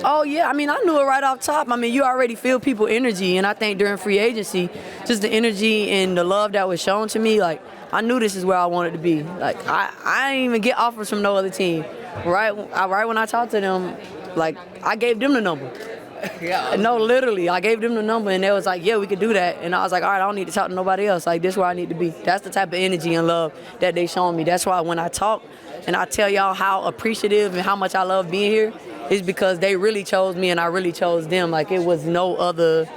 Oh, yeah. I mean, I knew it right off top. I mean, you already feel people energy. And I think during free agency, just the energy and the love that was shown to me, like, I knew this is where I wanted to be. Like, I didn't even get offers from no other team. Right when I talked to them, like, I gave them the number. Yeah. No, literally, I gave them the number, and they was like, yeah, we could do that. And I was like, all right, I don't need to talk to nobody else. Like, this is where I need to be. That's the type of energy and love that they shown me. That's why when I talk and I tell y'all how appreciative and how much I love being here, is because they really chose me and I really chose them. Like, it was no other,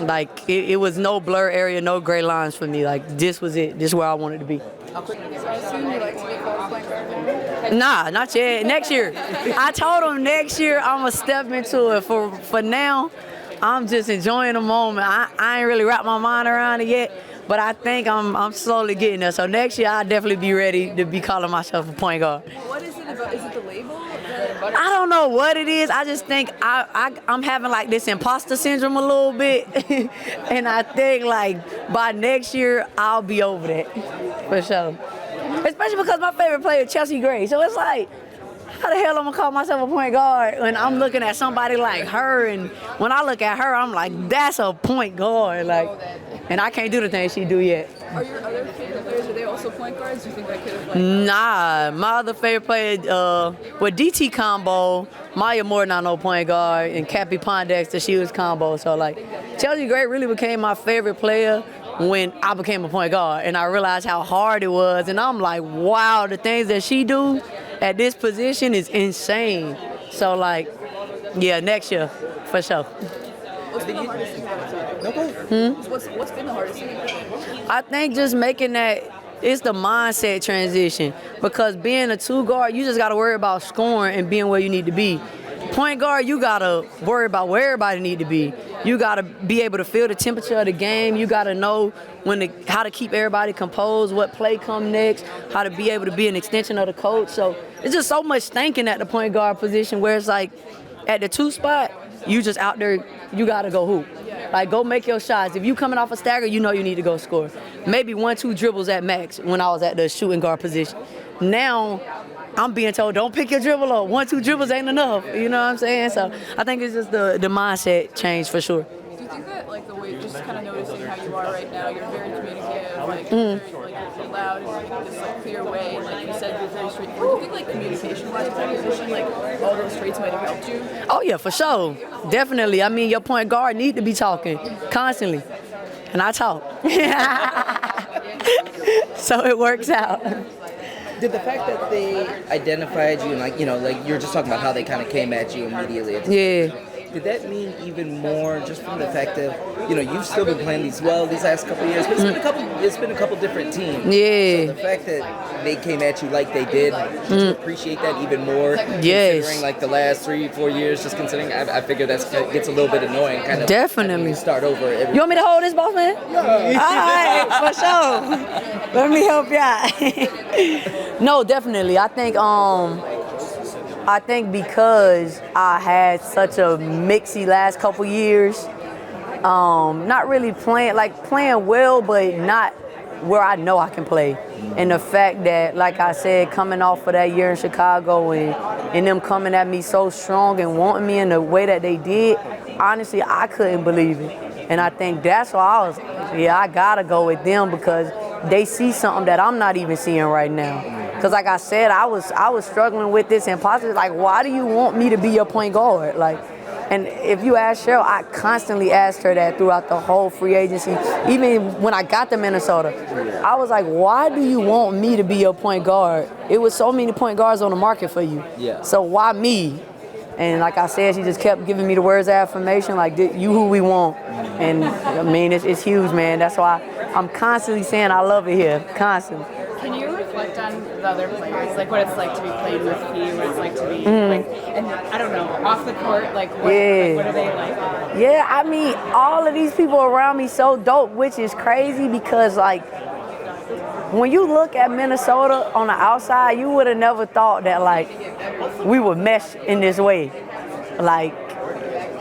like, it was no blur area, no gray lines for me. Like, this was it. This is where I wanted to be. So I assume you like to be called point guard now? Nah, not yet. Next year. I told them next year I'm going to step into it. For now, I'm just enjoying the moment. I ain't really wrapped my mind around it yet, but I think I'm slowly getting there. So next year, I'll definitely be ready to be calling myself a point guard. What is it about? Is it the label? I don't know what it is. I just think I'm having like this imposter syndrome a little bit. And I think like by next year, I'll be over that for sure. Especially because my favorite player is Chelsea Gray. So it's like, how the hell I'm gonna call myself a point guard when I'm looking at somebody like her? And when I look at her, I'm like, that's a point guard. Like, and I can't do the things she do yet. Are your other favorite players, are they also point guards? Do you think that could have like... Nah, my other favorite player with DT combo, Maya Moore not no point guard, and Cappy Pondexter, she was combo. So like, Chelsea Gray really became my favorite player when I became a point guard, and I realized how hard it was. And I'm like, wow, the things that she do at this position is insane. So like, yeah, next year for sure. What's been the hardest thing about it? What's been the hardest thing about it? I think just making that, it's the mindset transition. Because being a two guard, you just got to worry about scoring and being where you need to be. Point guard, you got to worry about where everybody need to be. You got to be able to feel the temperature of the game. You got to know how to keep everybody composed, what play come next, how to be able to be an extension of the coach. So it's just so much thinking at the point guard position where it's like at the two spot, you just out there, you got to go hoop. Like, go make your shots. If you coming off a stagger, you know you need to go score. Maybe 1-2 dribbles at max when I was at the shooting guard position. Now, I'm being told, don't pick your dribble up. 1-2 dribbles ain't enough. You know what I'm saying? So I think it's just the mindset change for sure. Do you think that like the way, just kind of noticing how you are right now, you're very communicative, like very, like you're loud in this like clear way, and like you said, you're very straightforward. Do you think like communication-wise with that position, like all those traits might have helped you? Oh yeah, for sure, definitely. I mean, your point guard need to be talking constantly, and I talk, so it works out. Did the fact that they identified you and like you're just talking about how they kind of came at you immediately? Yeah. Did that mean even more just from the fact that you've still been playing these last couple of years, but it's been a couple different teams. Yeah. So the fact that they came at you like they did you appreciate that even more? Yes. Considering like the last 3-4 years, just considering, I figure that gets a little bit annoying. Kind of. Definitely. Start over. You want me to hold this, boss man? Yeah. All right, for sure. Let me help you out. No, definitely. I think because I had such a mixy last couple years, not really playing well, but not where I know I can play. And the fact that, like I said, coming off of that year in Chicago and them coming at me so strong and wanting me in the way that they did, honestly, I couldn't believe it. And I think that's why I was, I gotta go with them because they see something that I'm not even seeing right now. Because like I said, I was struggling with this imposter. Like, why do you want me to be your point guard? Like, and if you ask Cheryl, I constantly asked her that throughout the whole free agency. Even when I got to Minnesota, I was like, why do you want me to be your point guard? It was so many point guards on the market for you. Yeah. So why me? And like I said, she just kept giving me the words of affirmation, like, you who we want. And I mean, it's huge, man. That's why I'm constantly saying I love it here, constantly. Can you reflect on the other players, like what it's like to be playing with you, what it's like to be, like, and I don't know, off the court, like what are they like? Yeah, I mean, all of these people around me so dope, which is crazy because, like, when you look at Minnesota on the outside, you would have never thought that, like, we would mesh in this way. Like,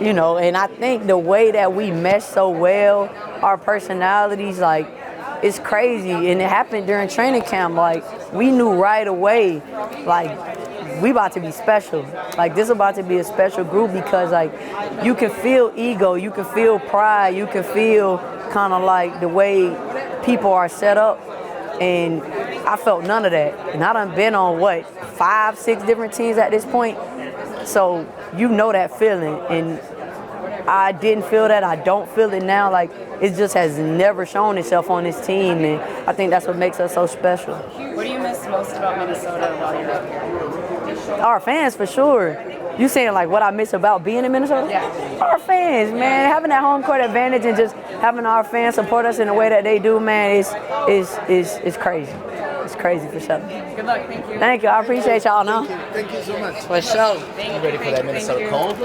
and I think the way that we mesh so well, our personalities, like, it's crazy. And it happened during training camp. Like, we knew right away, like, we about to be special. Like, this about to be a special group because, like, you can feel ego, you can feel pride, you can feel kind of like the way people are set up. And I felt none of that. And I done been on, 5, 6 different teams at this point. So you know that feeling. And I didn't feel that. I don't feel it now. Like, it just has never shown itself on this team. And I think that's what makes us so special. What do you miss most about Minnesota while you're up here? Our fans, for sure. You saying, like, what I miss about being in Minnesota? Yeah. Our fans, man. Having that home court advantage and just having our fans support us in the way that they do, man, is crazy. It's crazy for sure. Good luck. Thank you. Thank you. I appreciate y'all, no? Thank you so much. For sure. You ready for that Minnesota cold?